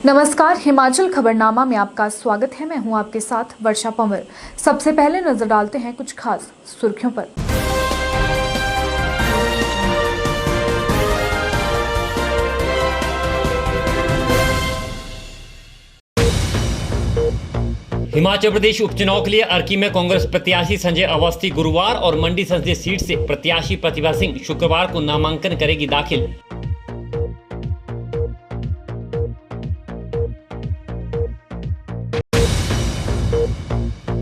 नमस्कार, हिमाचल खबरनामा में आपका स्वागत है। मैं हूं आपके साथ वर्षा पंवर। सबसे पहले नजर डालते हैं कुछ खास सुर्खियों पर। हिमाचल प्रदेश उपचुनाव के लिए अर्की में कांग्रेस प्रत्याशी संजय अवस्थी गुरुवार और मंडी संसदीय सीट से प्रत्याशी प्रतिभा सिंह शुक्रवार को नामांकन करेगी दाखिल।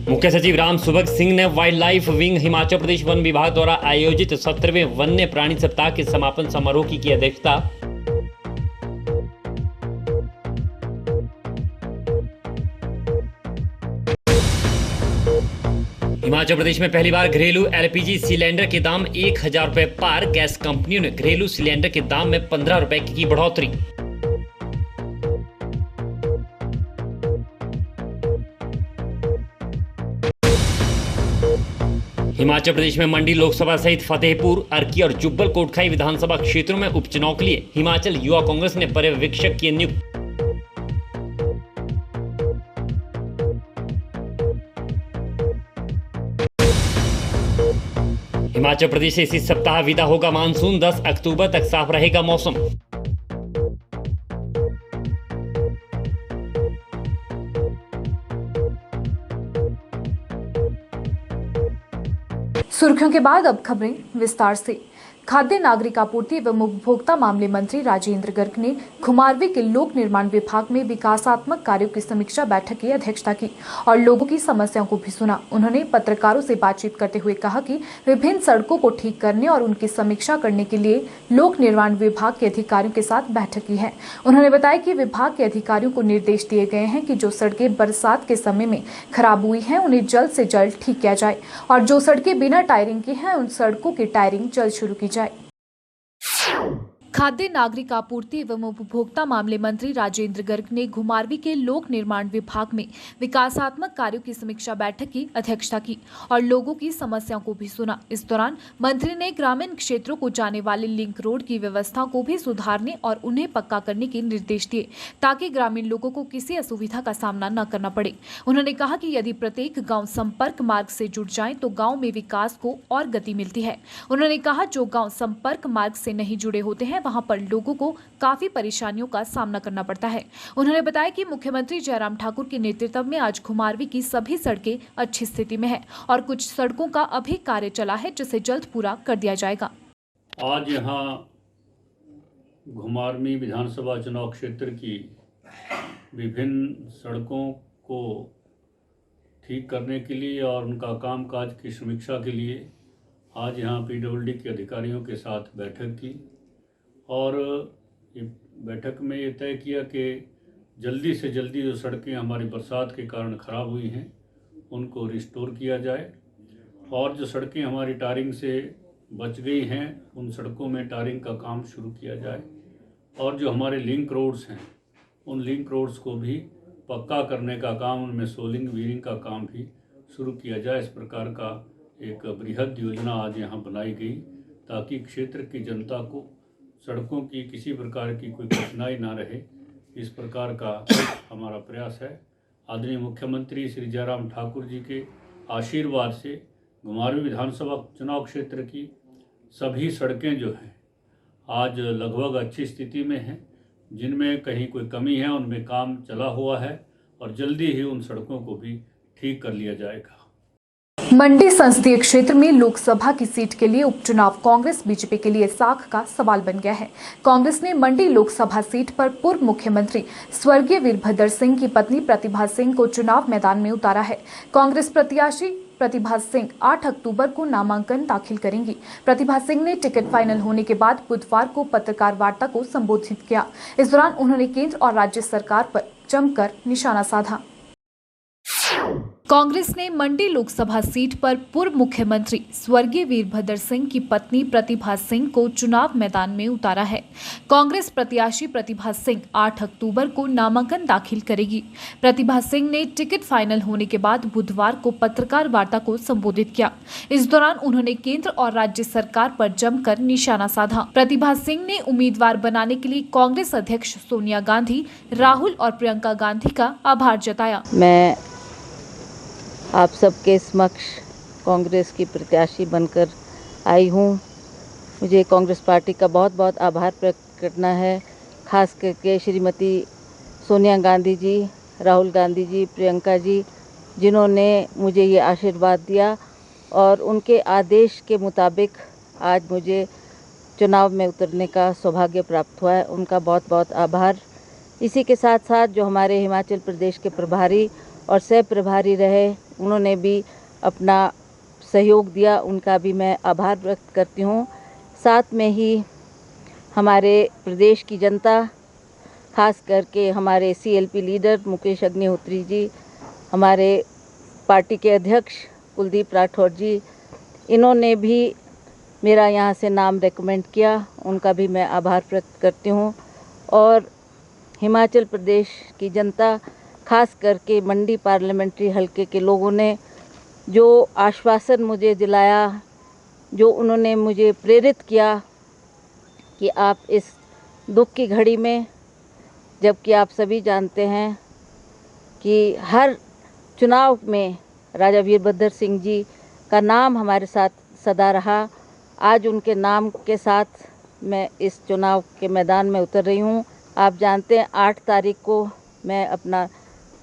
मुख्य सचिव राम सुभग सिंह ने wild life wing Himachal Pradesh one विभाग द्वारा आयोजित 17वें वन्य प्राणी सप्ताह के समापन समारोह की अध्यक्षता। हिमाचल प्रदेश में पहली बार घरेलू एलपीजी सिलेंडर के दाम 1000 रुपए पार। गैस कंपनियों ने घरेलू सिलेंडर के दाम में 15 रुपए की बढ़ोतरी। हिमाचल प्रदेश में मंडी लोकसभा सहित फतेहपुर, अर्की और जुब्बल कोटखाई विधानसभा क्षेत्रों में उपचुनाव के लिए हिमाचल युवा कांग्रेस ने पर्यवेक्षक किए नियुक्त। हिमाचल प्रदेश से इसी सप्ताह विदा होगा मानसून। 10 अक्टूबर तक साफ रहेगा मौसम। सुर्खियों के बाद अब खबरें विस्तार से। खाद्य नागरिक आपूर्ति एवं उपभोक्ता मामले मंत्री राजेंद्र गर्ग ने घुमारवीं के लोक निर्माण विभाग में विकासात्मक कार्यों की समीक्षा बैठक की अध्यक्षता की और लोगों की समस्याओं को भी सुना। उन्होंने पत्रकारों से बातचीत करते हुए कहा कि विभिन्न सड़कों को ठीक करने और उनकी समीक्षा करने के लिए लोक निर्माण विभाग के अधिकारियों के साथ बैठक की है। उन्होंने बताया कि विभाग के अधिकारियों को निर्देश दिए गए हैं कि जो सड़कें बरसात के समय में खराब हुई हैं उन्हें जल्द से जल्द ठीक किया जाए और जो सड़कें बिना टायरिंग की हैं उन सड़कों की टायरिंग जल्द शुरू की जाए। खाद्य नागरिक आपूर्ति एवं उपभोक्ता मामले मंत्री राजेंद्र गर्ग ने घुमारवीं के लोक निर्माण विभाग में विकासात्मक कार्यों की समीक्षा बैठक की अध्यक्षता की और लोगों की समस्याओं को भी सुना। इस दौरान मंत्री ने ग्रामीण क्षेत्रों को जाने वाले लिंक रोड की व्यवस्था को भी सुधारने और उन्हें पक्का करने के निर्देश दिए ताकि ग्रामीण लोगों को किसी असुविधा का सामना न करना पड़े। उन्होंने कहा कि यदि प्रत्येक गाँव संपर्क मार्ग से जुड़ जाए तो गाँव में विकास को और गति मिलती है। उन्होंने कहा जो गाँव संपर्क मार्ग से नहीं जुड़े होते हैं वहां पर लोगों को काफी परेशानियों का सामना करना पड़ता है। उन्होंने बताया कि मुख्यमंत्री जयराम ठाकुर के नेतृत्व में आज घुमारवीं की सभी सड़कें अच्छी स्थिति में है और कुछ सड़कों का अभी कार्य चला है जिसे जल्द पूरा कर दिया जाएगा। आज यहाँ घुमारवीं विधानसभा चुनाव क्षेत्र की विभिन्न सड़कों को ठीक करने के लिए और उनका कामकाज की समीक्षा के लिए आज यहाँ पीडब्ल्यूडी के अधिकारियों के साथ बैठक की और बैठक में ये तय किया कि जल्दी से जल्दी जो सड़कें हमारी बरसात के कारण ख़राब हुई हैं उनको रिस्टोर किया जाए और जो सड़कें हमारी टारिंग से बच गई हैं उन सड़कों में टारिंग का काम शुरू किया जाए और जो हमारे लिंक रोड्स हैं उन लिंक रोड्स को भी पक्का करने का काम, उनमें सोलिंग वीरिंग का काम भी शुरू किया जाए। इस प्रकार का एक बृहद योजना आज यहाँ बनाई गई ताकि क्षेत्र की जनता को सड़कों की किसी प्रकार की कोई कठिनाई ना रहे। इस प्रकार का हमारा प्रयास है। आदरणीय मुख्यमंत्री श्री जयराम ठाकुर जी के आशीर्वाद से घुमारवीं विधानसभा चुनाव क्षेत्र की सभी सड़कें जो हैं आज लगभग अच्छी स्थिति में हैं। जिनमें कहीं कोई कमी है उनमें काम चला हुआ है और जल्दी ही उन सड़कों को भी ठीक कर लिया जाएगा। मंडी संसदीय क्षेत्र में लोकसभा की सीट के लिए उपचुनाव कांग्रेस बीजेपी के लिए साख का सवाल बन गया है। कांग्रेस ने मंडी लोकसभा सीट पर पूर्व मुख्यमंत्री स्वर्गीय वीरभद्र सिंह की पत्नी प्रतिभा सिंह को चुनाव मैदान में उतारा है। कांग्रेस प्रत्याशी प्रतिभा सिंह 8 अक्टूबर को नामांकन दाखिल करेंगी। प्रतिभा सिंह ने टिकट फाइनल होने के बाद बुधवार को पत्रकार वार्ता को संबोधित किया। इस दौरान उन्होंने केंद्र और राज्य सरकार पर जमकर निशाना साधा। कांग्रेस ने मंडी लोकसभा सीट पर पूर्व मुख्यमंत्री स्वर्गीय वीरभद्र सिंह की पत्नी प्रतिभा सिंह को चुनाव मैदान में उतारा है। कांग्रेस प्रत्याशी प्रतिभा सिंह 8 अक्टूबर को नामांकन दाखिल करेगी। प्रतिभा सिंह ने टिकट फाइनल होने के बाद बुधवार को पत्रकार वार्ता को संबोधित किया। इस दौरान उन्होंने केंद्र और राज्य सरकार पर जमकर निशाना साधा। प्रतिभा सिंह ने उम्मीदवार बनाने के लिए कांग्रेस अध्यक्ष सोनिया गांधी, राहुल और प्रियंका गांधी का आभार जताया। मैं आप सबके समक्ष कांग्रेस की प्रत्याशी बनकर आई हूँ। मुझे कांग्रेस पार्टी का बहुत बहुत आभार प्रकट करना है, खास करके श्रीमती सोनिया गांधी जी, राहुल गांधी जी, प्रियंका जी, जिन्होंने मुझे ये आशीर्वाद दिया और उनके आदेश के मुताबिक आज मुझे चुनाव में उतरने का सौभाग्य प्राप्त हुआ है। उनका बहुत बहुत आभार। इसी के साथ साथ जो हमारे हिमाचल प्रदेश के प्रभारी और सह प्रभारी रहे, उन्होंने भी अपना सहयोग दिया, उनका भी मैं आभार व्यक्त करती हूँ। साथ में ही हमारे प्रदेश की जनता, खास करके हमारे CLP लीडर मुकेश अग्निहोत्री जी, हमारे पार्टी के अध्यक्ष कुलदीप राठौर जी, इन्होंने भी मेरा यहाँ से नाम रेकमेंड किया, उनका भी मैं आभार व्यक्त करती हूँ। और हिमाचल प्रदेश की जनता, खास करके मंडी पार्लियामेंट्री हलके के लोगों ने जो आश्वासन मुझे दिलाया, जो उन्होंने मुझे प्रेरित किया कि आप इस दुख की घड़ी में, जबकि आप सभी जानते हैं कि हर चुनाव में राजा वीरभद्र सिंह जी का नाम हमारे साथ सदा रहा, आज उनके नाम के साथ मैं इस चुनाव के मैदान में उतर रही हूँ। आप जानते हैं 8 तारीख को मैं अपना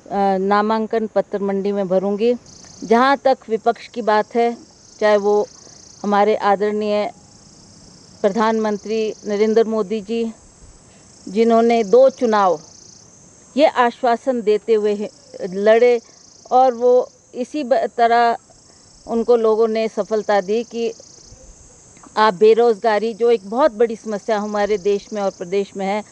नामांकन पत्र मंडी में भरूंगी। जहां तक विपक्ष की बात है, चाहे वो हमारे आदरणीय प्रधानमंत्री नरेंद्र मोदी जी, जिन्होंने 2 चुनाव ये आश्वासन देते हुए लड़े और वो इसी तरह उनको लोगों ने सफलता दी कि आप बेरोज़गारी, जो एक बहुत बड़ी समस्या हमारे देश में और प्रदेश में है,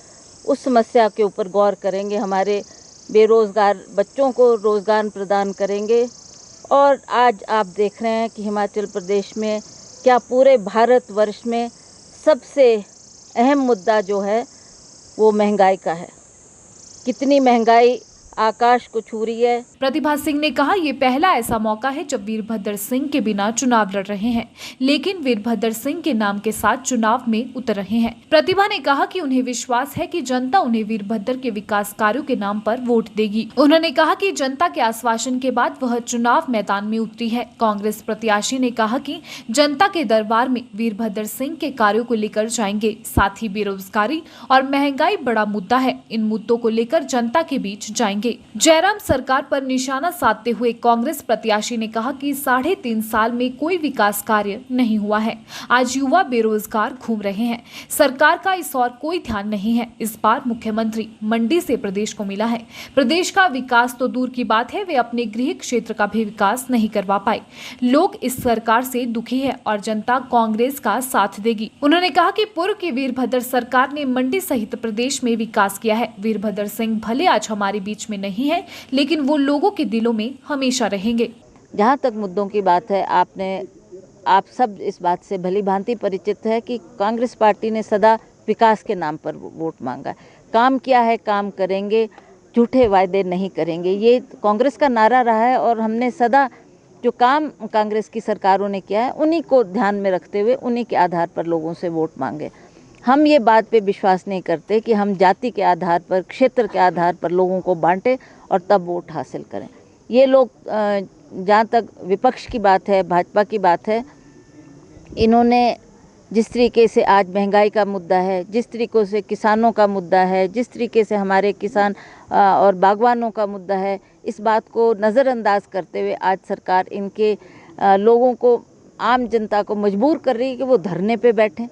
उस समस्या के ऊपर गौर करेंगे, हमारे बेरोज़गार बच्चों को रोज़गार प्रदान करेंगे। और आज आप देख रहे हैं कि हिमाचल प्रदेश में, क्या पूरे भारतवर्ष में सबसे अहम मुद्दा जो है वो महंगाई का है। कितनी महंगाई आकाश को छू रही है। प्रतिभा सिंह ने कहा, ये पहला ऐसा मौका है जब वीरभद्र सिंह के बिना चुनाव लड़ रहे हैं, लेकिन वीरभद्र सिंह के नाम के साथ चुनाव में उतर रहे हैं। प्रतिभा ने कहा कि उन्हें विश्वास है कि जनता उन्हें वीरभद्र के विकास कार्यों के नाम पर वोट देगी। उन्होंने कहा कि जनता के आश्वासन के बाद वह चुनाव मैदान में उतरी है। कांग्रेस प्रत्याशी ने कहा कि जनता के दरबार में वीरभद्र सिंह के कार्यों को लेकर जाएंगे। साथ ही बेरोजगारी और महंगाई बड़ा मुद्दा है, इन मुद्दों को लेकर जनता के बीच जाएंगे। जयराम सरकार पर निशाना साधते हुए कांग्रेस प्रत्याशी ने कहा कि 3.5 साल में कोई विकास कार्य नहीं हुआ है। आज युवा बेरोजगार घूम रहे हैं, सरकार का इस और कोई ध्यान नहीं है। इस बार मुख्यमंत्री मंडी से प्रदेश को मिला है। प्रदेश का विकास तो दूर की बात है, वे अपने गृह क्षेत्र का भी विकास नहीं करवा पाए। लोग इस सरकार से दुखी है और जनता कांग्रेस का साथ देगी। उन्होंने कहा कि पूर्व की वीरभद्र सरकार ने मंडी सहित प्रदेश में विकास किया है। वीरभद्र सिंह भले आज हमारे बीच में नहीं है, लेकिन वो लोगों के दिलों में हमेशा रहेंगे। जहाँ तक मुद्दों की बात है, आप सब इस बात से भली भांति परिचित है कि कांग्रेस पार्टी ने सदा विकास के नाम पर वोट मांगा है। काम किया है, काम करेंगे, झूठे वायदे नहीं करेंगे, ये कांग्रेस का नारा रहा है। और हमने सदा जो काम कांग्रेस की सरकारों ने किया है, उन्हीं को ध्यान में रखते हुए उन्हीं के आधार पर लोगों से वोट मांगे। हम ये बात पे विश्वास नहीं करते कि हम जाति के आधार पर, क्षेत्र के आधार पर लोगों को बांटें और तब वोट हासिल करें। ये लोग, जहाँ तक विपक्ष की बात है, भाजपा की बात है, इन्होंने जिस तरीके से आज महंगाई का मुद्दा है, जिस तरीके से किसानों का मुद्दा है, जिस तरीके से हमारे किसान और बागवानों का मुद्दा है, इस बात को नज़रअंदाज करते हुए आज सरकार इनके लोगों को, आम जनता को मजबूर कर रही है कि वो धरने पे बैठें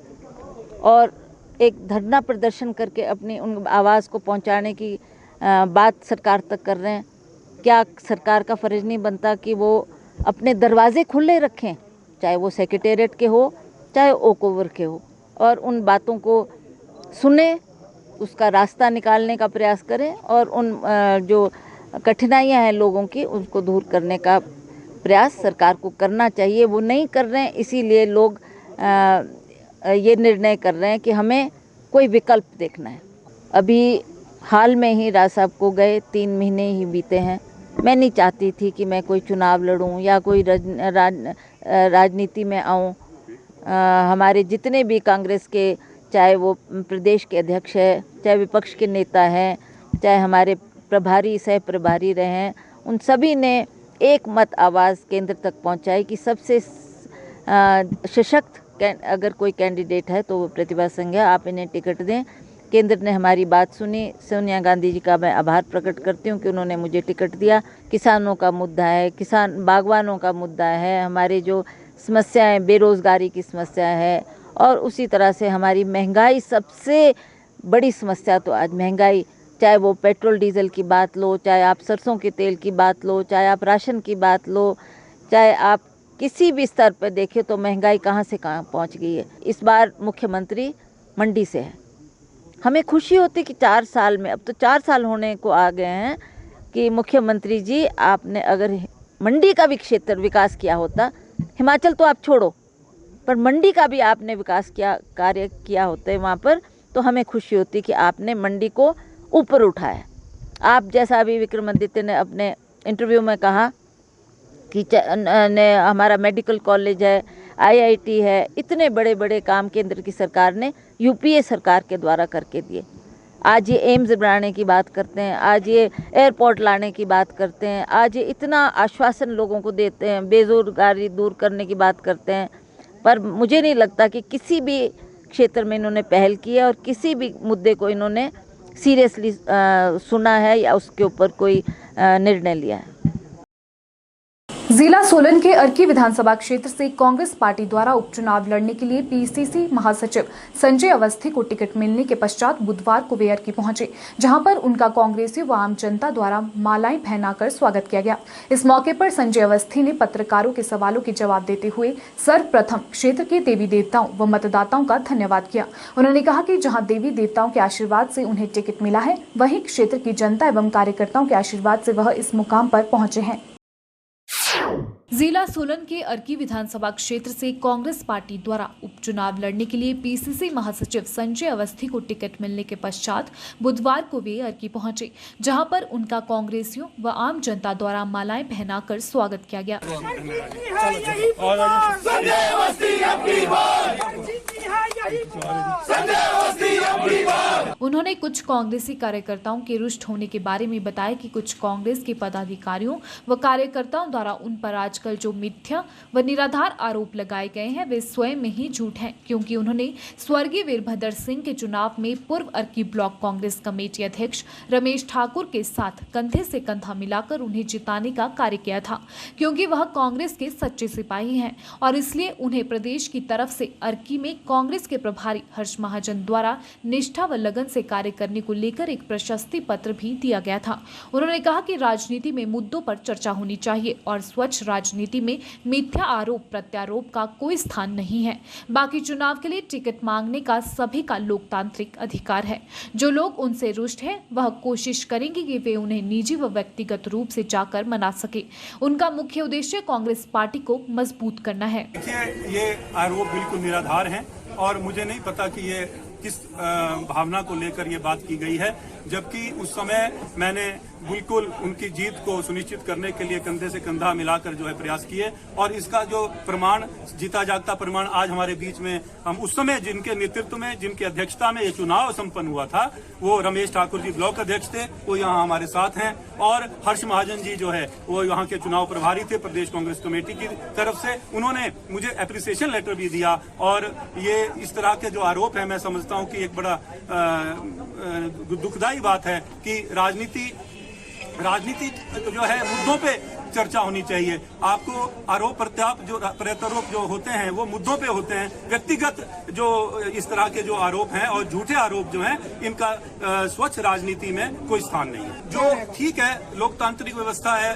और एक धरना प्रदर्शन करके अपनी उन आवाज़ को पहुंचाने की बात सरकार तक कर रहे हैं। क्या सरकार का फ़र्ज़ नहीं बनता कि वो अपने दरवाजे खुले रखें, चाहे वो सेक्रेटेरिएट के हो, चाहे ओक ओवर के हो, और उन बातों को सुने, उसका रास्ता निकालने का प्रयास करें और उन जो कठिनाइयां हैं लोगों की, उनको दूर करने का प्रयास सरकार को करना चाहिए। वो नहीं कर रहे हैं, इसीलिए लोग ये निर्णय कर रहे हैं कि हमें कोई विकल्प देखना है। अभी हाल में ही राज साहब को गए 3 महीने ही बीते हैं। मैं नहीं चाहती थी कि मैं कोई चुनाव लड़ूं या कोई राजनीति में आऊं। हमारे जितने भी कांग्रेस के, चाहे वो प्रदेश के अध्यक्ष है, चाहे विपक्ष के नेता हैं, चाहे हमारे प्रभारी सह प्रभारी रहे हैं, उन सभी ने एक मत आवाज़ केंद्र तक पहुंचाई कि सबसे सशक्त अगर कोई कैंडिडेट है तो वो प्रतिभा सिंह है, आप इन्हें टिकट दें। केंद्र ने हमारी बात सुनी। सोनिया गांधी जी का मैं आभार प्रकट करती हूँ कि उन्होंने मुझे टिकट दिया। किसानों का मुद्दा है, बागवानों का मुद्दा है, हमारे जो समस्याएं, बेरोज़गारी की समस्या है, और उसी तरह से हमारी महंगाई, सबसे बड़ी समस्या तो आज महंगाई, चाहे वो पेट्रोल डीजल की बात लो, चाहे आप सरसों के तेल की बात लो, चाहे आप राशन की बात लो, चाहे आप किसी भी स्तर पर देखें तो महंगाई कहाँ से कहाँ पहुँच गई है। इस बार मुख्यमंत्री मंडी से है। हमें खुशी होती कि 4 साल में, अब तो 4 साल होने को आ गए हैं, कि मुख्यमंत्री जी आपने अगर मंडी का भी क्षेत्र विकास किया होता, हिमाचल तो आप छोड़ो, पर मंडी का भी आपने विकास कार्य किया होता है वहाँ पर, तो हमें खुशी होती कि आपने मंडी को ऊपर उठाया। आप जैसा अभी विक्रमादित्य ने अपने इंटरव्यू में कहा कि हमारा मेडिकल कॉलेज है, IIT है, इतने बड़े बड़े काम केंद्र की सरकार ने UPA सरकार के द्वारा करके दिए। आज ये एम्स बनाने की बात करते हैं, आज ये एयरपोर्ट लाने की बात करते हैं, आज ये इतना आश्वासन लोगों को देते हैं, बेरोजगारी दूर करने की बात करते हैं, पर मुझे नहीं लगता कि किसी भी क्षेत्र में इन्होंने पहल की है और किसी भी मुद्दे को इन्होंने सीरियसली सुना है या उसके ऊपर कोई निर्णय लिया है। जिला सोलन के अर्की विधानसभा क्षेत्र से कांग्रेस पार्टी द्वारा उपचुनाव लड़ने के लिए PCC महासचिव संजय अवस्थी को टिकट मिलने के पश्चात बुधवार को वे अर्की पहुंचे, जहां पर उनका कांग्रेसियों व आम जनता द्वारा मालाएं पहनाकर स्वागत किया गया। इस मौके पर संजय अवस्थी ने पत्रकारों के सवालों के जवाब देते हुए सर्वप्रथम क्षेत्र के देवी देवताओं व मतदाताओं का धन्यवाद किया। उन्होंने कहा कि जहाँ देवी देवताओं के आशीर्वाद से उन्हें टिकट मिला है, वहीं क्षेत्र की जनता एवं कार्यकर्ताओं के आशीर्वाद से वह इस मुकाम पर पहुंचे हैं। जिला सोलन के अर्की विधानसभा क्षेत्र से कांग्रेस पार्टी द्वारा उपचुनाव लड़ने के लिए PCC महासचिव संजय अवस्थी को टिकट मिलने के पश्चात बुधवार को वे अर्की पहुंचे, जहां पर उनका कांग्रेसियों व आम जनता द्वारा मालाएं पहनाकर स्वागत किया गया। उन्होंने कुछ कांग्रेसी कार्यकर्ताओं के रुष्ट होने के बारे में बताया कि कुछ कांग्रेस के पदाधिकारियों व कार्यकर्ताओं द्वारा उन पर आजकल जो मिथ्या व निराधार आरोप लगाए गए हैं वे स्वयं में ही झूठ हैं, क्योंकि उन्होंने स्वर्गीय वीरभद्र सिंह के चुनाव में पूर्व अर्की ब्लॉक कांग्रेस कमेटी अध्यक्ष रमेश ठाकुर के साथ कंधे से कंधा मिलाकर उन्हें जिताने का कार्य किया था, क्योंकि वह कांग्रेस के सच्चे सिपाही हैं और इसलिए उन्हें प्रदेश की तरफ से अर्की में कांग्रेस के प्रभारी हर्ष महाजन द्वारा निष्ठा व लगन से कार्य करने को लेकर एक प्रशस्ति पत्र भी दिया गया था। उन्होंने कहा कि राजनीति में मुद्दों पर चर्चा होनी चाहिए और स्वच्छ राजनीति में मिथ्या आरोप प्रत्यारोप का कोई स्थान नहीं है। बाकी चुनाव के लिए टिकट मांगने का सभी का लोकतांत्रिक अधिकार है। जो लोग उनसे रुष्ट हैं वह कोशिश करेंगे कि वे उन्हें निजी व व्यक्तिगत रूप से जाकर मना सके। उनका मुख्य उद्देश्य कांग्रेस पार्टी को मजबूत करना है। ये आरोप बिल्कुल निराधार हैं और मुझे नहीं पता कि ये किस भावना को लेकर ये बात की गई है, जबकि उस समय मैंने बिल्कुल उनकी जीत को सुनिश्चित करने के लिए कंधे से कंधा मिलाकर जो है प्रयास किए और इसका जो प्रमाण, जीता जागता प्रमाण आज हमारे बीच में, हम उस समय जिनके नेतृत्व में, जिनके अध्यक्षता में ये चुनाव संपन्न हुआ था, वो रमेश ठाकुर जी ब्लॉक अध्यक्ष थे, वो यहाँ हमारे साथ हैं, और हर्ष महाजन जी जो है वो यहाँ के चुनाव प्रभारी थे प्रदेश कांग्रेस कमेटी की तरफ से। उन्होंने मुझे एप्रिसिएशन लेटर भी दिया और ये इस तरह के जो आरोप है, मैं समझता हूँ कि एक बड़ा दुखदायी बात है कि राजनीति जो है मुद्दों पे चर्चा होनी चाहिए। आपको आरोप प्रत्यारोप जो होते हैं वो मुद्दों पे होते हैं, व्यक्तिगत जो इस तरह के जो आरोप हैं और झूठे आरोप जो हैं, इनका स्वच्छ राजनीति में कोई स्थान नहीं है। जो ठीक है, लोकतांत्रिक व्यवस्था है,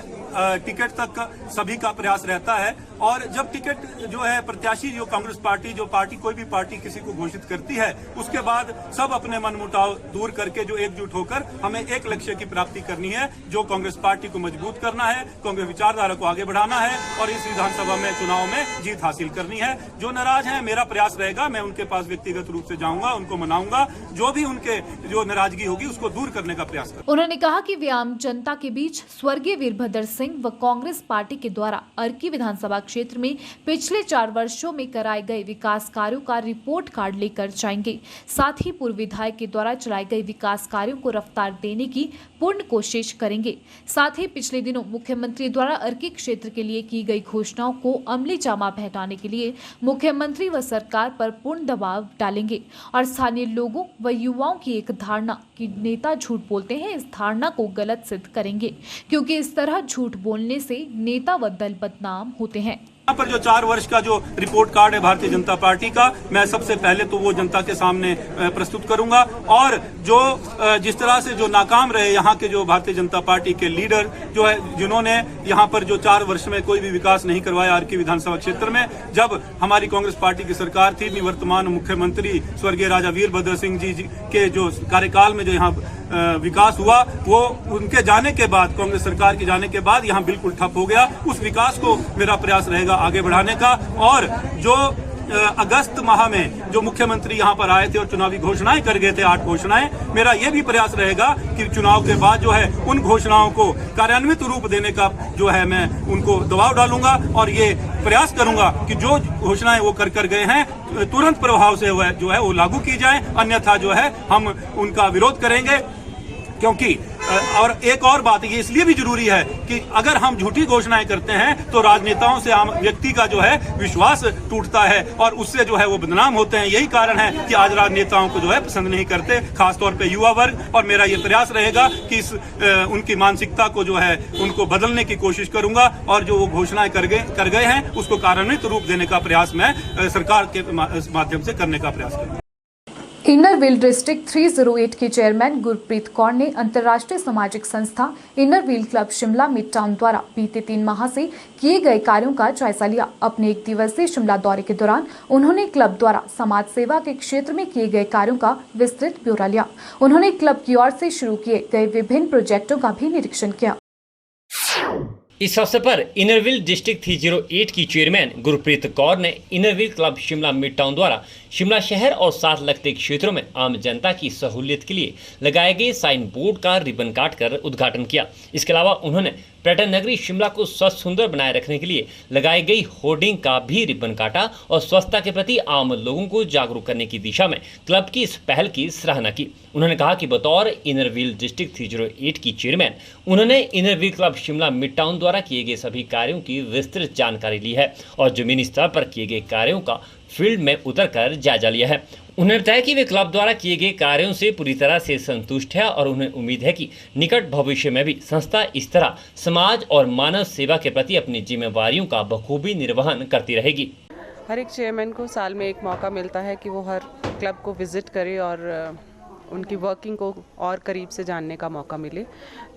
टिकट तक सभी का प्रयास रहता है। और जब टिकट जो है प्रत्याशी जो कांग्रेस पार्टी जो पार्टी कोई भी पार्टी किसी को घोषित करती है, उसके बाद सब अपने मनमुटाव दूर करके जो एकजुट होकर हमें एक लक्ष्य की प्राप्ति करनी है, जो कांग्रेस पार्टी को मजबूत करना है, कांग्रेस विचारधारा को आगे बढ़ाना है और इस विधानसभा में चुनाव में जीत हासिल करनी है। जो नाराज हैं, मेरा प्रयास रहेगा, मैं उनके पास व्यक्तिगत रूप से जाऊंगा, उनको मनाऊंगा, जो भी उनके जो नाराजगी होगी उसको दूर करने का प्रयास करूंगा। उन्होंने कहा कि वे आम जनता के बीच स्वर्गीय वीरभद्र सिंह व कांग्रेस पार्टी के द्वारा अर्की विधानसभा क्षेत्र में पिछले 4 वर्षों में कराए गए विकास कार्यों का रिपोर्ट कार्ड लेकर जाएंगे। साथ ही पूर्व विधायक के द्वारा चलाए गए विकास कार्यों को रफ्तार देने की पूर्ण कोशिश करेंगे। साथ ही पिछले दिनों मुख्यमंत्री द्वारा अर्की क्षेत्र के लिए की गई घोषणाओं को अमली जामा पहनाने के लिए मुख्यमंत्री व सरकार पर पूर्ण दबाव डालेंगे और स्थानीय लोगों व युवाओं की एक धारणा कि नेता झूठ बोलते हैं, इस धारणा को गलत सिद्ध करेंगे, क्योंकि इस तरह झूठ बोलने से नेता व दल बदनाम होते हैं। यहाँ पर जो 4 वर्ष का जो रिपोर्ट कार्ड है भारतीय जनता पार्टी का, मैं सबसे पहले तो वो जनता के सामने प्रस्तुत करूंगा। और जो जिस तरह से जो नाकाम रहे यहाँ के जो भारतीय जनता पार्टी के लीडर जो है, जिन्होंने यहाँ पर जो 4 वर्ष में कोई भी विकास नहीं करवाया अर्की विधानसभा क्षेत्र में, जब हमारी कांग्रेस पार्टी की सरकार थी, निवर्तमान मुख्यमंत्री स्वर्गीय राजा वीरभद्र सिंह जी के जो कार्यकाल में जो यहाँ विकास हुआ, वो उनके जाने के बाद, कांग्रेस सरकार के जाने के बाद यहाँ बिल्कुल ठप हो गया। उस विकास को मेरा प्रयास रहेगा आगे बढ़ाने का। और जो अगस्त माह में जो मुख्यमंत्री यहाँ पर आए थे और चुनावी घोषणाएं कर गए थे, 8 घोषणाएं, मेरा ये भी प्रयास रहेगा कि चुनाव के बाद जो है उन घोषणाओं को कार्यान्वित रूप देने का जो है मैं उनको दबाव डालूंगा और ये प्रयास करूंगा कि जो घोषणाएं वो कर गए हैं तुरंत प्रभाव से जो है वो लागू की जाए, अन्यथा जो है हम उनका विरोध करेंगे। क्योंकि और एक और बात ये इसलिए भी जरूरी है कि अगर हम झूठी घोषणाएं करते हैं तो राजनेताओं से आम व्यक्ति का जो है विश्वास टूटता है और उससे जो है वो बदनाम होते हैं। यही कारण है कि आज राजनेताओं को जो है पसंद नहीं करते, खासतौर पे युवा वर्ग। और मेरा ये प्रयास रहेगा कि उनकी मानसिकता को जो है उनको बदलने की कोशिश करूंगा और जो वो घोषणाएं कर गए हैं उसको कार्यान्वित रूप देने का प्रयास मैं सरकार के माध्यम से करने का प्रयास करूंगा। इनर व्हील डिस्ट्रिक्ट 308 के चेयरमैन गुरप्रीत कौर ने अंतर्राष्ट्रीय सामाजिक संस्था inner wheel club Shimla mid town द्वारा बीते 3 माह से किए गए कार्यों का जायजा लिया। अपने 1 दिवसीय शिमला दौरे के दौरान उन्होंने क्लब द्वारा समाज सेवा के क्षेत्र में किए गए कार्यों का विस्तृत ब्यौरा लिया। उन्होंने क्लब की ओर से शुरू किए गए विभिन्न प्रोजेक्टों का भी निरीक्षण किया। इस अवसर पर इनरव्हील डिस्ट्रिक्ट 308 की चेयरमैन गुरप्रीत कौर ने Inner Wheel club Shimla mid town द्वारा शिमला शहर और साथ लगते क्षेत्रों में आम जनता की सहूलियत के लिए लगाए गए साइन बोर्ड का रिबन काट कर उद्घाटन किया। इसके अलावा उन्होंने पर्यटन नगरी शिमला को स्वच्छ सुंदर बनाए रखने के लिए लगाई गई होर्डिंग का भी रिबन काटा और स्वच्छता के प्रति आम लोगों को जागरूक करने की दिशा में क्लब की इस पहल की सराहना की। उन्होंने कहा कि बतौर इनरव्हील डिस्ट्रिक्ट 308 की चेयरमैन उन्होंने Inner Wheel club Shimla mid town द्वारा किए गए सभी कार्यों की विस्तृत जानकारी ली है और जमीनी स्तर पर किए गए कार्यों का फील्ड में उतरकर जायजा लिया है। उन्होंने बताया कि वे क्लब द्वारा किए गए कार्यों से पूरी तरह से संतुष्ट है और उन्हें उम्मीद है कि निकट भविष्य में भी संस्था इस तरह समाज और मानव सेवा के प्रति अपनी जिम्मेवारियों का बखूबी निर्वहन करती रहेगी। हर एक चेयरमैन को साल में एक मौका मिलता है कि वो हर क्लब को विज़िट करे और उनकी वर्किंग को और करीब से जानने का मौका मिले।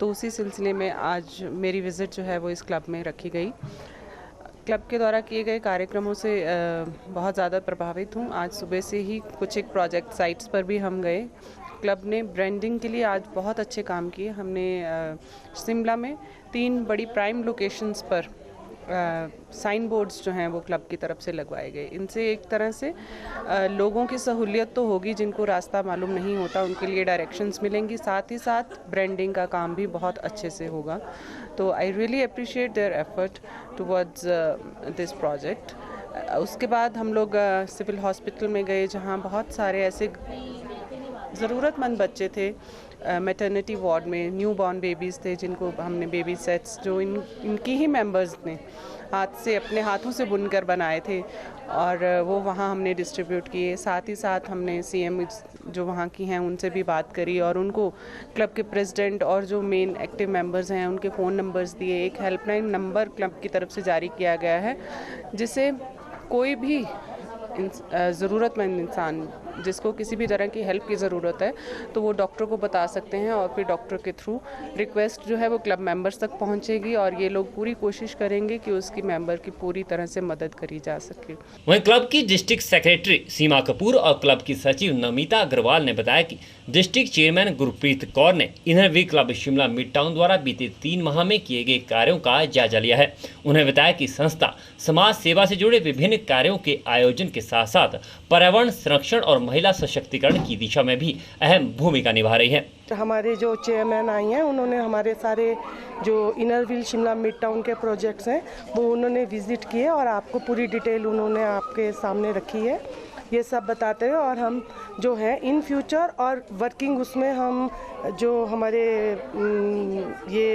तो उसी सिलसिले में आज मेरी विज़िट जो है वो इस क्लब में रखी गई। क्लब के द्वारा किए गए कार्यक्रमों से बहुत ज़्यादा प्रभावित हूँ। आज सुबह से ही कुछ एक प्रोजेक्ट साइट्स पर भी हम गए। क्लब ने ब्रांडिंग के लिए आज बहुत अच्छे काम किए। हमने शिमला में 3 बड़ी प्राइम लोकेशंस पर साइन बोर्ड्स जो हैं वो क्लब की तरफ से लगवाए गए। इनसे एक तरह से लोगों की सहूलियत तो होगी, जिनको रास्ता मालूम नहीं होता उनके लिए डायरेक्शंस मिलेंगी, साथ ही साथ ब्रांडिंग का काम भी बहुत अच्छे से होगा। तो I really appreciate their effort towards this project. उसके बाद हम लोग सिविल हॉस्पिटल में गए, जहाँ बहुत सारे ऐसे ज़रूरतमंद बच्चे थे। मैटरनिटी वार्ड में न्यू बॉर्न बेबीज़ थे, जिनको हमने बेबी सेट्स जो इनकी ही मेंबर्स ने अपने हाथों से बुनकर बनाए थे और वो वहाँ हमने डिस्ट्रीब्यूट किए। साथ ही साथ हमने सीएम जो वहाँ की हैं उनसे भी बात करी और उनको क्लब के प्रेसिडेंट और जो मेन एक्टिव मेंबर्स हैं उनके फ़ोन नंबर्स दिए। एक हेल्पलाइन नंबर क्लब की तरफ से जारी किया गया है, जिसे कोई भी ज़रूरतमंद इंसान जिसको किसी भी तरह की हेल्प की ज़रूरत है तो वो डॉक्टर को बता सकते हैं और फिर डॉक्टर के थ्रू रिक्वेस्ट जो है वो क्लब मेंबर्स तक पहुंचेगी और ये लोग पूरी कोशिश करेंगे कि उसकी मेंबर की पूरी तरह से मदद करी जा सके। वहीं क्लब की डिस्ट्रिक्ट सेक्रेटरी सीमा कपूर और क्लब की सचिव नमिता अग्रवाल ने बताया कि डिस्ट्रिक्ट चेयरमैन गुरप्रीत कौर ने inner wheel club Shimla mid town द्वारा बीते 3 माह में किए गए कार्यों का जायजा लिया है। उन्होंने बताया कि संस्था समाज सेवा से जुड़े विभिन्न कार्यों के आयोजन के साथ साथ पर्यावरण संरक्षण और महिला सशक्तिकरण की दिशा में भी अहम भूमिका निभा रही है। हमारे जो चेयरमैन आई हैं उन्होंने हमारे सारे जो inner wheel Shimla mid town के प्रोजेक्ट्स हैं वो उन्होंने विजिट किए और आपको पूरी डिटेल उन्होंने आपके सामने रखी है। ये सब बताते हैं और हम जो है इन फ्यूचर और वर्किंग उसमें हम जो हमारे ये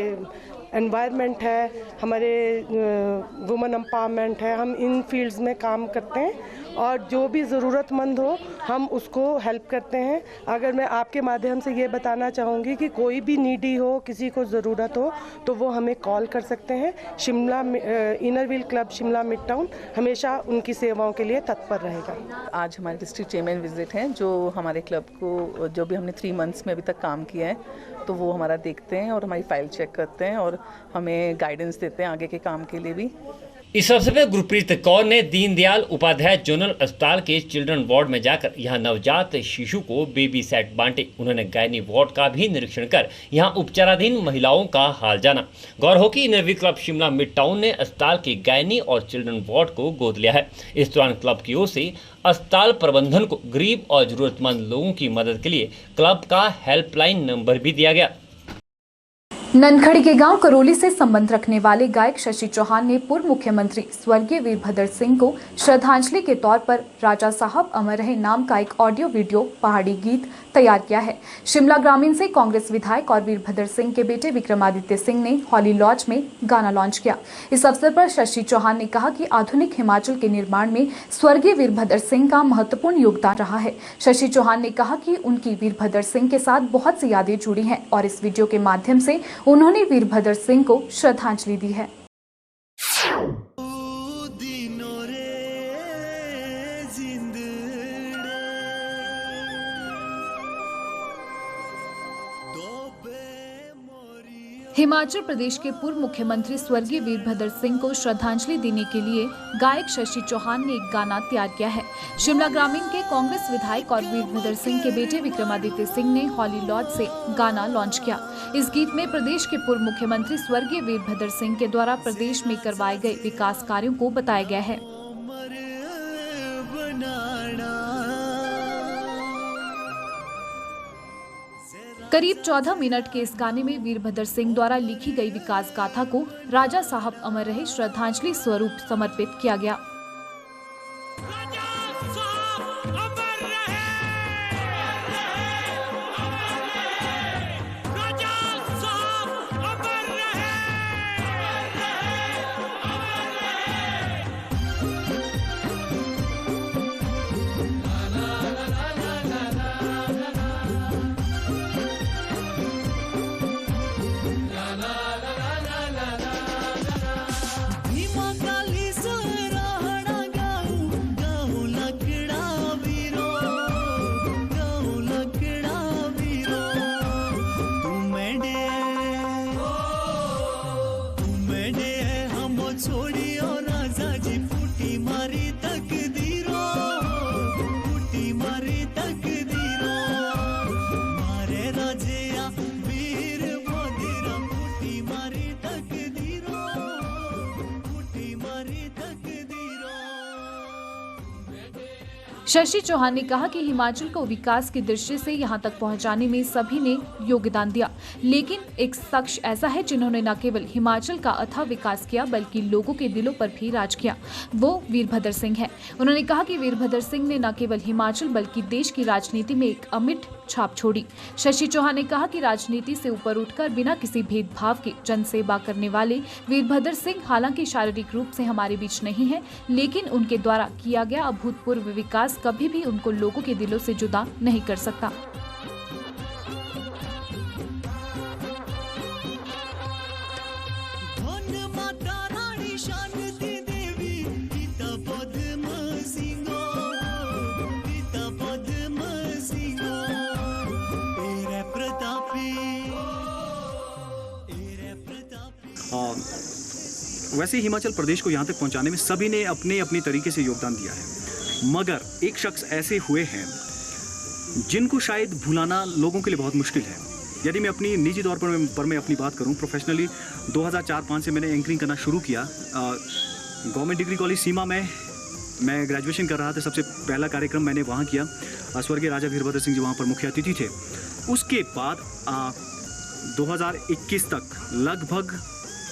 एनवायरनमेंट है, हमारे वुमेन एम्पावरमेंट है, हम इन फील्ड्स में काम करते हैं और जो भी ज़रूरतमंद हो हम उसको हेल्प करते हैं। अगर मैं आपके माध्यम से ये बताना चाहूँगी कि कोई भी नीडी हो, किसी को ज़रूरत हो तो वो हमें कॉल कर सकते हैं। Shimla inner wheel club Shimla mid town हमेशा उनकी सेवाओं के लिए तत्पर रहेगा। आज हमारे डिस्ट्रिक्ट चेयरमैन विजिट हैं जो हमारे क्लब को जो भी हमने 3 मंथ्स में अभी तक काम किया है तो वो हमारा देखते हैं और हमारी फाइल चेक करते हैं और हमें गाइडेंस देते हैं आगे के काम के लिए भी। इस अवसर पर गुरप्रीत कौर ने दीनदयाल उपाध्याय जोनल अस्पताल के चिल्ड्रन वार्ड में जाकर यहां नवजात शिशु को बेबी सेट बांटे। उन्होंने गायनी वार्ड का भी निरीक्षण कर यहां उपचाराधीन महिलाओं का हाल जाना। गौर हो कि inner wheel club Shimla mid town ने अस्पताल के गायनी और चिल्ड्रन वार्ड को गोद लिया है। इस दौरान क्लब की ओर से अस्पताल प्रबंधन को गरीब और जरूरतमंद लोगों की मदद के लिए क्लब का हेल्पलाइन नंबर भी दिया गया। ननखड़ी के गांव करौली से संबंध रखने वाले गायक शशि चौहान ने पूर्व मुख्यमंत्री स्वर्गीय वीरभद्र सिंह को श्रद्धांजलि के तौर पर राजा साहब अमर रहे नाम का एक ऑडियो वीडियो पहाड़ी गीत तैयार किया है। शिमला ग्रामीण से कांग्रेस विधायक और वीरभद्र सिंह के बेटे विक्रमादित्य सिंह ने हॉली लॉज में गाना लॉन्च किया। इस अवसर पर शशि चौहान ने कहा कि आधुनिक हिमाचल के निर्माण में स्वर्गीय वीरभद्र सिंह का महत्वपूर्ण योगदान रहा है। शशि चौहान ने कहा कि उनकी वीरभद्र सिंह के साथ बहुत सी यादें जुड़ी हैं और इस वीडियो के माध्यम से उन्होंने वीरभद्र सिंह को श्रद्धांजलि दी है। हिमाचल प्रदेश के पूर्व मुख्यमंत्री स्वर्गीय वीरभद्र सिंह को श्रद्धांजलि देने के लिए गायक शशि चौहान ने एक गाना तैयार किया है। शिमला ग्रामीण के कांग्रेस विधायक और वीरभद्र सिंह के बेटे विक्रमादित्य सिंह ने हॉली लॉज से गाना लॉन्च किया। इस गीत में प्रदेश के पूर्व मुख्यमंत्री स्वर्गीय वीरभद्र सिंह के द्वारा प्रदेश में करवाए गए विकास कार्यों को बताया गया है। करीब 14 मिनट के इस गाने में वीरभद्र सिंह द्वारा लिखी गई विकास गाथा को राजा साहब अमर रहे श्रद्धांजलि स्वरूप समर्पित किया गया। शशि चौहान ने कहा कि हिमाचल को विकास की दृष्टि से यहां तक पहुंचाने में सभी ने योगदान दिया, लेकिन एक शख्स ऐसा है जिन्होंने न केवल हिमाचल का अथाह विकास किया बल्कि लोगों के दिलों पर भी राज किया, वो वीरभद्र सिंह है। उन्होंने कहा कि वीरभद्र सिंह ने न केवल हिमाचल बल्कि देश की राजनीति में एक अमिट छाप छोड़ी। शशि चौहान ने कहा कि राजनीति से ऊपर उठकर बिना किसी भेदभाव के जनसेवा करने वाले वीरभद्र सिंह हालांकि शारीरिक रूप से हमारे बीच नहीं है, लेकिन उनके द्वारा किया गया अभूतपूर्व विकास कभी भी उनको लोगों के दिलों से जुदा नहीं कर सकता। वैसे हिमाचल प्रदेश को यहाँ तक पहुँचाने में सभी ने अपने अपने तरीके से योगदान दिया है, मगर एक शख्स ऐसे हुए हैं जिनको शायद भुलाना लोगों के लिए बहुत मुश्किल है। यदि मैं अपनी निजी तौर पर मैं अपनी बात करूं, प्रोफेशनली 2004-05 से मैंने एंकरिंग करना शुरू किया। गवर्नमेंट डिग्री कॉलेज सीमा में मैं ग्रेजुएशन कर रहा था। सबसे पहला कार्यक्रम मैंने वहाँ किया। स्वर्गीय राजा वीरभद्र सिंह जी वहाँ पर मुख्य अतिथि थे। उसके बाद 2021 तक लगभग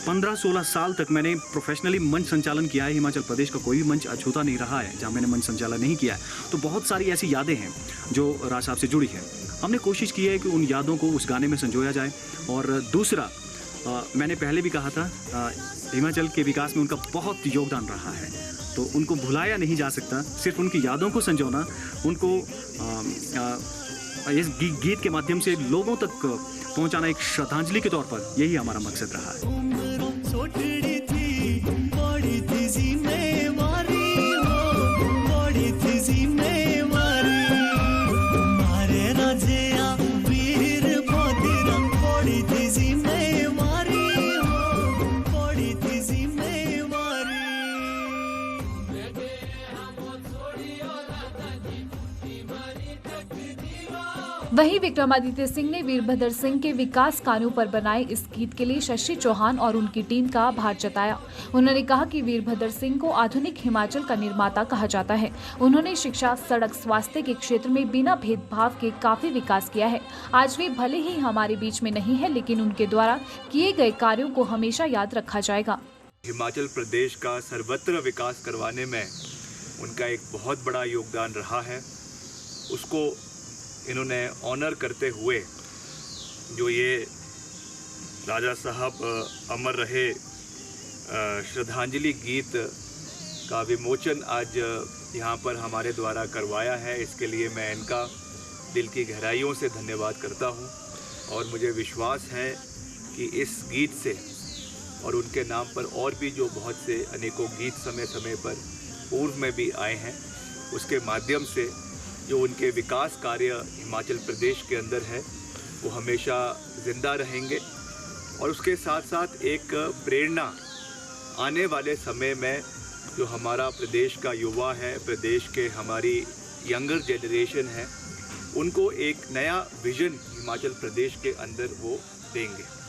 15-16 साल तक मैंने प्रोफेशनली मंच संचालन किया है। हिमाचल प्रदेश का कोई भी मंच अछूता नहीं रहा है जहाँ मैंने मंच संचालन नहीं किया है। तो बहुत सारी ऐसी यादें हैं जो राज साहब से जुड़ी हैं। हमने कोशिश की है कि उन यादों को उस गाने में संजोया जाए। और दूसरा, मैंने पहले भी कहा था, हिमाचल के विकास में उनका बहुत योगदान रहा है, तो उनको भुलाया नहीं जा सकता। सिर्फ उनकी यादों को संजोना, उनको इस गीत के माध्यम से लोगों तक पहुंचाना एक श्रद्धांजलि के तौर पर, यही हमारा मकसद रहा है। वहीं विक्रमादित्य सिंह ने वीरभद्र सिंह के विकास कार्यों पर बनाए इस गीत के लिए शशि चौहान और उनकी टीम का आभार जताया। उन्होंने कहा कि वीरभद्र सिंह को आधुनिक हिमाचल का निर्माता कहा जाता है। उन्होंने शिक्षा, सड़क, स्वास्थ्य के क्षेत्र में बिना भेदभाव के काफी विकास किया है। आज वे भले ही हमारे बीच में नहीं है, लेकिन उनके द्वारा किए गए कार्यों को हमेशा याद रखा जाएगा। हिमाचल प्रदेश का सर्वत्र विकास करवाने में उनका एक बहुत बड़ा योगदान रहा है। उसको इन्होंने ऑनर करते हुए जो ये राजा साहब अमर रहे श्रद्धांजलि गीत का विमोचन आज यहाँ पर हमारे द्वारा करवाया है, इसके लिए मैं इनका दिल की गहराइयों से धन्यवाद करता हूँ। और मुझे विश्वास है कि इस गीत से और उनके नाम पर और भी जो बहुत से अनेकों गीत समय समय पर पूर्व में भी आए हैं, उसके माध्यम से जो उनके विकास कार्य हिमाचल प्रदेश के अंदर है वो हमेशा ज़िंदा रहेंगे। और उसके साथ साथ एक प्रेरणा आने वाले समय में जो हमारा प्रदेश का युवा है, प्रदेश के हमारी यंगर जनरेशन है, उनको एक नया विज़न हिमाचल प्रदेश के अंदर वो देंगे।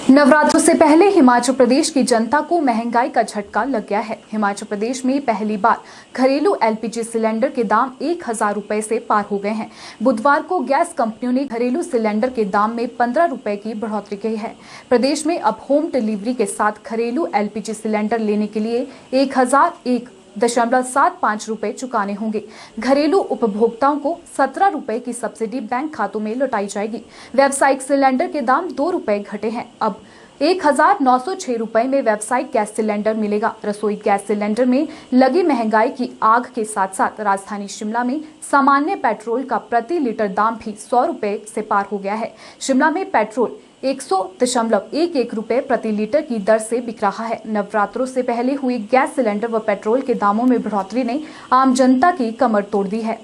नवरात्रों से पहले हिमाचल प्रदेश की जनता को महंगाई का झटका लग गया है। हिमाचल प्रदेश में पहली बार घरेलू एलपीजी सिलेंडर के दाम 1000 रुपए से पार हो गए हैं। बुधवार को गैस कंपनियों ने घरेलू सिलेंडर के दाम में 15 रुपए की बढ़ोतरी की है। प्रदेश में अब होम डिलीवरी के साथ घरेलू एलपीजी सिलेंडर लेने के लिए 1001.75 रुपए चुकाने होंगे। घरेलू उपभोक्ताओं को 17 रुपए की सब्सिडी बैंक खातों में लौटाई जाएगी। व्यावसायिक सिलेंडर के दाम 2 रुपए घटे हैं। अब 1906 रुपए में व्यावसायिक गैस सिलेंडर मिलेगा। रसोई गैस सिलेंडर में लगी महंगाई की आग के साथ साथ राजधानी शिमला में सामान्य पेट्रोल का प्रति लीटर दाम भी 100 रुपए से पार हो गया है। शिमला में पेट्रोल 100.11 रुपए प्रति लीटर की दर से बिक रहा है। नवरात्रों से पहले हुई गैस सिलेंडर व पेट्रोल के दामों में बढ़ोतरी ने आम जनता की कमर तोड़ दी है।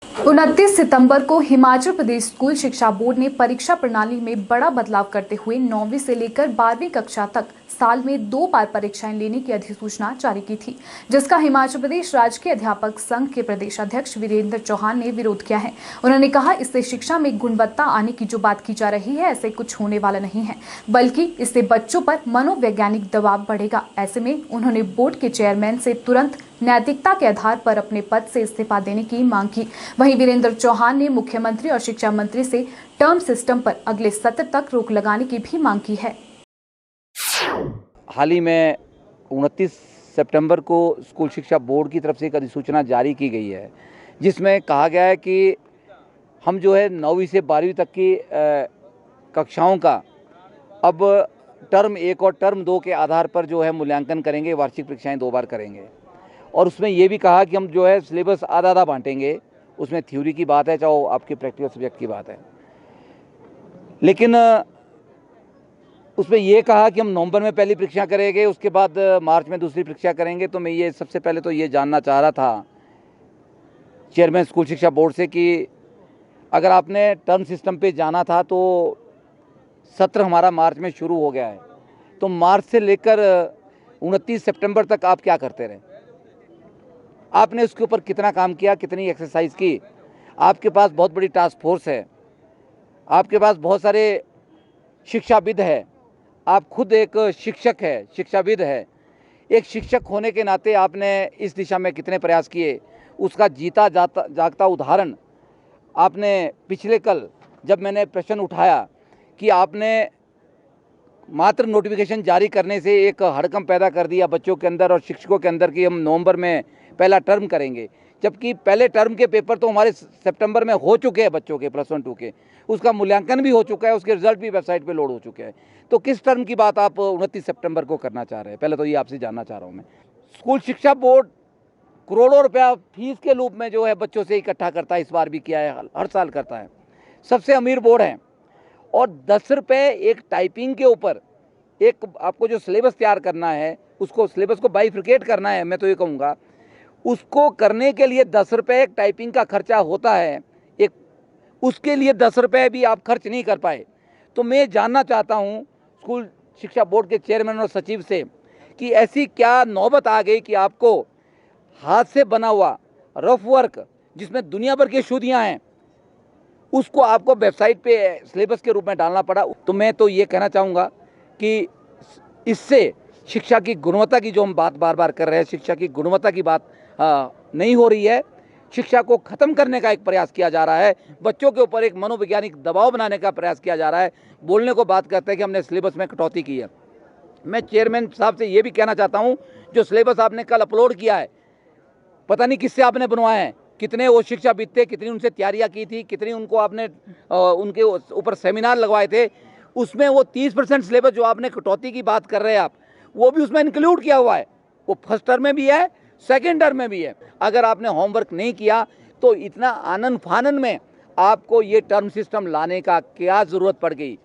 29 सितंबर को हिमाचल प्रदेश स्कूल शिक्षा बोर्ड ने परीक्षा प्रणाली में बड़ा बदलाव करते हुए 9वीं से लेकर 12वीं कक्षा तक साल में 2 बार परीक्षाएं लेने की अधिसूचना जारी की थी, जिसका हिमाचल प्रदेश राजकीय अध्यापक संघ के प्रदेश अध्यक्ष वीरेंद्र चौहान ने विरोध किया है। उन्होंने कहा, इससे शिक्षा में गुणवत्ता आने की जो बात की जा रही है, ऐसे कुछ होने वाला नहीं है, बल्कि इससे बच्चों पर मनोवैज्ञानिक दबाव बढ़ेगा। ऐसे में उन्होंने बोर्ड के चेयरमैन से तुरंत नैतिकता के आधार पर अपने पद से इस्तीफा देने की मांग की। वहीं वीरेंद्र चौहान ने मुख्यमंत्री और शिक्षा मंत्री से टर्म सिस्टम पर अगले सत्र तक रोक लगाने की भी मांग की है। हाल ही में 29 सितंबर को स्कूल शिक्षा बोर्ड की तरफ से एक अधिसूचना जारी की गई है, जिसमें कहा गया है कि हम जो है 9वीं से 12वीं तक की कक्षाओं का अब टर्म 1 और टर्म 2 के आधार पर जो है मूल्यांकन करेंगे। वार्षिक परीक्षाएं 2 बार करेंगे और उसमें ये भी कहा कि हम जो है सिलेबस आधा आधा बांटेंगे। उसमें थ्योरी की बात है, चाहे आपकी प्रैक्टिकल सब्जेक्ट की बात है, लेकिन उसमें यह कहा कि हम नवंबर में पहली परीक्षा करेंगे, उसके बाद मार्च में दूसरी परीक्षा करेंगे। तो मैं ये सबसे पहले तो ये जानना चाह रहा था चेयरमैन स्कूल शिक्षा बोर्ड से कि अगर आपने टर्म सिस्टम पे जाना था तो सत्र हमारा मार्च में शुरू हो गया है, तो मार्च से लेकर 29 सितंबर तक आप क्या करते रहे? आपने उसके ऊपर कितना काम किया, कितनी एक्सरसाइज की? आपके पास बहुत बड़ी टास्क फोर्स है, आपके पास बहुत सारे शिक्षाविद है, आप खुद एक शिक्षक है, शिक्षाविद है। एक शिक्षक होने के नाते आपने इस दिशा में कितने प्रयास किए, उसका जीता जागता उदाहरण आपने पिछले कल जब मैंने प्रश्न उठाया कि आपने मात्र नोटिफिकेशन जारी करने से एक हड़कंप पैदा कर दिया बच्चों के अंदर और शिक्षकों के अंदर कि हम नवंबर में पहला टर्म करेंगे, जबकि पहले टर्म के पेपर तो हमारे सितंबर में हो चुके हैं बच्चों के +1 2 के, उसका मूल्यांकन भी हो चुका है, उसके रिजल्ट भी वेबसाइट पे लोड हो चुके हैं। तो किस टर्म की बात आप 29 सितंबर को करना चाह रहे हैं? पहले तो ये आपसे जानना चाह रहा हूँ मैं। स्कूल शिक्षा बोर्ड करोड़ों रुपया फीस के रूप में जो है बच्चों से इकट्ठा करता है, इस बार भी किया है, हर साल करता है, सबसे अमीर बोर्ड है। और 10 रुपये एक टाइपिंग के ऊपर, एक आपको जो सिलेबस तैयार करना है, उसको सिलेबस को बाइफिकेट करना है, मैं तो ये कहूँगा उसको करने के लिए 10 रुपये एक टाइपिंग का खर्चा होता है, एक उसके लिए 10 रुपये भी आप खर्च नहीं कर पाए। तो मैं जानना चाहता हूँ स्कूल शिक्षा बोर्ड के चेयरमैन और सचिव से कि ऐसी क्या नौबत आ गई कि आपको हाथ से बना हुआ रफ वर्क जिसमें दुनिया भर की शुद्धियाँ हैं, उसको आपको वेबसाइट पे सिलेबस के रूप में डालना पड़ा। तो मैं तो ये कहना चाहूँगा कि इससे शिक्षा की गुणवत्ता की जो हम बात बार बार कर रहे हैं, शिक्षा की गुणवत्ता की बात नहीं हो रही है। शिक्षा को ख़त्म करने का एक प्रयास किया जा रहा है, बच्चों के ऊपर एक मनोवैज्ञानिक दबाव बनाने का प्रयास किया जा रहा है। बोलने को बात करते हैं कि हमने सिलेबस में कटौती की है। मैं चेयरमैन साहब से ये भी कहना चाहता हूँ, जो सिलेबस आपने कल अपलोड किया है, पता नहीं किससे आपने बनवाया है, कितने वो शिक्षाविद थे, कितनी उनसे तैयारियाँ की थी, कितनी उनको आपने उनके ऊपर सेमिनार लगवाए थे, उसमें वो 30% सिलेबस जो आपने कटौती की बात कर रहे हैं आप, वो भी उसमें इंक्लूड किया हुआ है। वो फर्स्ट टर्म में भी है, सेकेंड टर्म में भी है। अगर आपने होमवर्क नहीं किया तो इतना आनन फानन में आपको ये टर्म सिस्टम लाने का क्या ज़रूरत पड़ गई?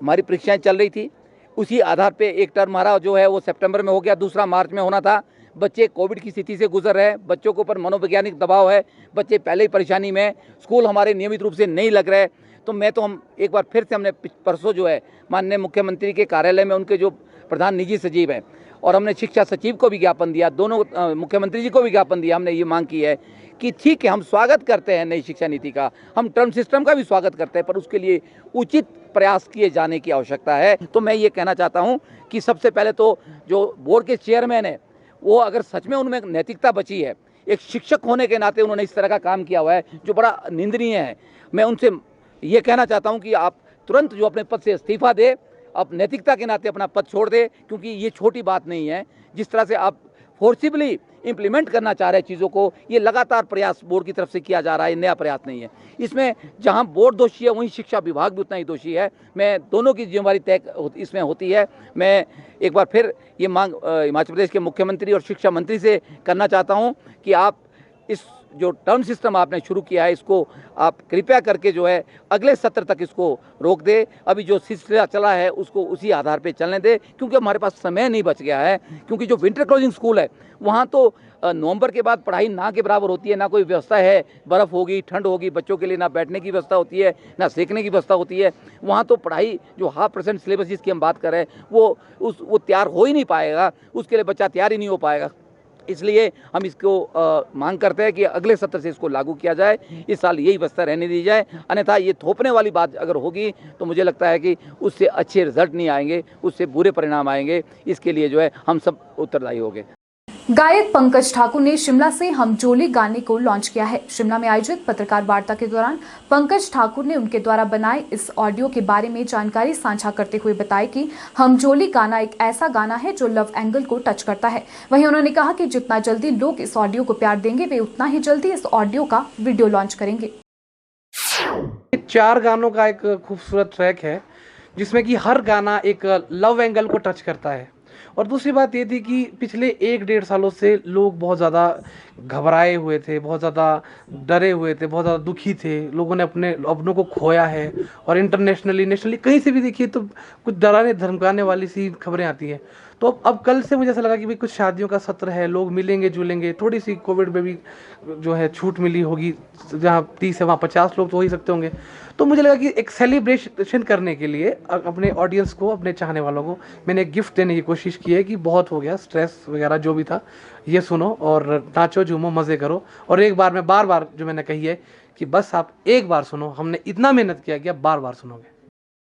हमारी परीक्षाएं चल रही थी, उसी आधार पे एक टर्म हमारा जो है वो सितंबर में हो गया, दूसरा मार्च में होना था। बच्चे कोविड की स्थिति से गुजर रहे हैं, बच्चों के ऊपर मनोवैज्ञानिक दबाव है, बच्चे पहले ही परेशानी में, स्कूल हमारे नियमित रूप से नहीं लग रहे। तो मैं तो हम एक बार फिर से हमने परसों जो है माननीय मुख्यमंत्री के कार्यालय में उनके जो प्रधान निजी सचिव हैं और हमने शिक्षा सचिव को भी ज्ञापन दिया, दोनों मुख्यमंत्री जी को भी ज्ञापन दिया। हमने ये मांग की है कि ठीक है, हम स्वागत करते हैं नई शिक्षा नीति का, हम टर्म सिस्टम का भी स्वागत करते हैं, पर उसके लिए उचित प्रयास किए जाने की आवश्यकता है। तो मैं ये कहना चाहता हूँ कि सबसे पहले तो जो बोर्ड के चेयरमैन है, वो अगर सच में उनमें नैतिकता बची है, एक शिक्षक होने के नाते उन्होंने इस तरह का काम किया हुआ है जो बड़ा निंदनीय है। मैं उनसे ये कहना चाहता हूँ कि आप तुरंत जो अपने पद से इस्तीफा दे, आप नैतिकता के नाते अपना पद छोड़ दे, क्योंकि ये छोटी बात नहीं है। जिस तरह से आप फोर्सिबली इम्प्लीमेंट करना चाह रहे हैं चीज़ों को, ये लगातार प्रयास बोर्ड की तरफ से किया जा रहा है, नया प्रयास नहीं है। इसमें जहां बोर्ड दोषी है वहीं शिक्षा विभाग भी उतना ही दोषी है। मैं दोनों की जिम्मेदारी तय इसमें होती है। मैं एक बार फिर ये मांग हिमाचल प्रदेश के मुख्यमंत्री और शिक्षा मंत्री से करना चाहता हूं कि आप इस जो टर्म सिस्टम आपने शुरू किया है, इसको आप कृपया करके जो है अगले सत्र तक इसको रोक दे। अभी जो सिलसिला चला है उसको उसी आधार पे चलने दे, क्योंकि हमारे पास समय नहीं बच गया है। क्योंकि जो विंटर क्लोजिंग स्कूल है वहाँ तो नवंबर के बाद पढ़ाई ना के बराबर होती है, ना कोई व्यवस्था है, बर्फ़ होगी, ठंड होगी, बच्चों के लिए ना बैठने की व्यवस्था होती है, ना सेकने की व्यवस्था होती है। वहाँ तो पढ़ाई जो 0.5% सिलेबस जिसकी हम बात कर रहे हैं वो तैयार हो ही नहीं पाएगा, उसके लिए बच्चा तैयार ही नहीं हो पाएगा। इसलिए हम इसको मांग करते हैं कि अगले सत्र से इसको लागू किया जाए, इस साल यही व्यवस्था रहने दी जाए। अन्यथा ये थोपने वाली बात अगर होगी तो मुझे लगता है कि उससे अच्छे रिजल्ट नहीं आएंगे, उससे बुरे परिणाम आएंगे। इसके लिए जो है हम सब उत्तरदायी होंगे। गायक पंकज ठाकुर ने शिमला से हम जोली गाने को लॉन्च किया है। शिमला में आयोजित पत्रकार वार्ता के दौरान पंकज ठाकुर ने उनके द्वारा बनाए इस ऑडियो के बारे में जानकारी साझा करते हुए बताया कि हम जोली गाना एक ऐसा गाना है जो लव एंगल को टच करता है। वहीं उन्होंने कहा कि जितना जल्दी लोग इस ऑडियो को प्यार देंगे वे उतना ही जल्दी इस ऑडियो का वीडियो लॉन्च करेंगे। 4 गानों का एक खूबसूरत ट्रैक है जिसमें कि हर गाना एक लव एंगल को टच करता है। और दूसरी बात ये थी कि पिछले 1-1.5 सालों से लोग बहुत ज़्यादा घबराए हुए थे, बहुत ज़्यादा डरे हुए थे, बहुत ज़्यादा दुखी थे। लोगों ने अपने अपनों को खोया है और इंटरनेशनली नेशनली कहीं से भी देखिए तो कुछ डराने धमकाने वाली सी खबरें आती हैं। तो अब कल से मुझे ऐसा लगा कि भाई कुछ शादियों का सत्र है, लोग मिलेंगे जुलेंगे, थोड़ी सी कोविड में भी जो है छूट मिली होगी, जहाँ 30 है वहाँ 50 लोग तो हो ही सकते होंगे। तो मुझे लगा कि एक सेलिब्रेशन करने के लिए अपने ऑडियंस को, अपने चाहने वालों को मैंने एक गिफ्ट देने की कोशिश की है कि बहुत हो गया स्ट्रेस वगैरह जो भी था, ये सुनो और नाचो झूमो मज़े करो। और एक बार में बार जो मैंने कही है कि बस आप एक बार सुनो, हमने इतना मेहनत किया कि आप बार सुनोगे।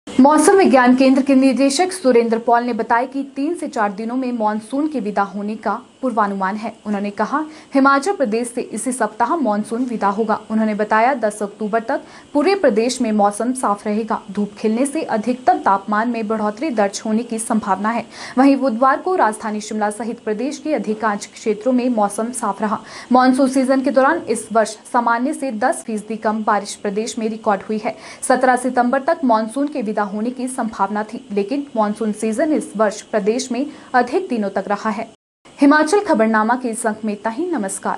मौसम विज्ञान केंद्र के निदेशक सुरेंद्र पॉल ने बताया कि 3 से 4 दिनों में मानसून के विदा होने का पूर्वानुमान है। उन्होंने कहा हिमाचल प्रदेश से इसी सप्ताह मानसून विदा होगा। उन्होंने बताया 10 अक्टूबर तक पूरे प्रदेश में मौसम साफ रहेगा। धूप खिलने से अधिकतम तापमान में बढ़ोतरी दर्ज होने की संभावना है। वहीं बुधवार को राजधानी शिमला सहित प्रदेश के अधिकांश क्षेत्रों में मौसम साफ रहा। मानसून सीजन के दौरान इस वर्ष सामान्य से 10% कम बारिश प्रदेश में रिकॉर्ड हुई है। 17 सितंबर तक मानसून के विदा होने की संभावना थी, लेकिन मानसून सीजन इस वर्ष प्रदेश में अधिक दिनों तक रहा है। हिमाचल खबरनामा के इस अंक में इतना ही। नमस्कार।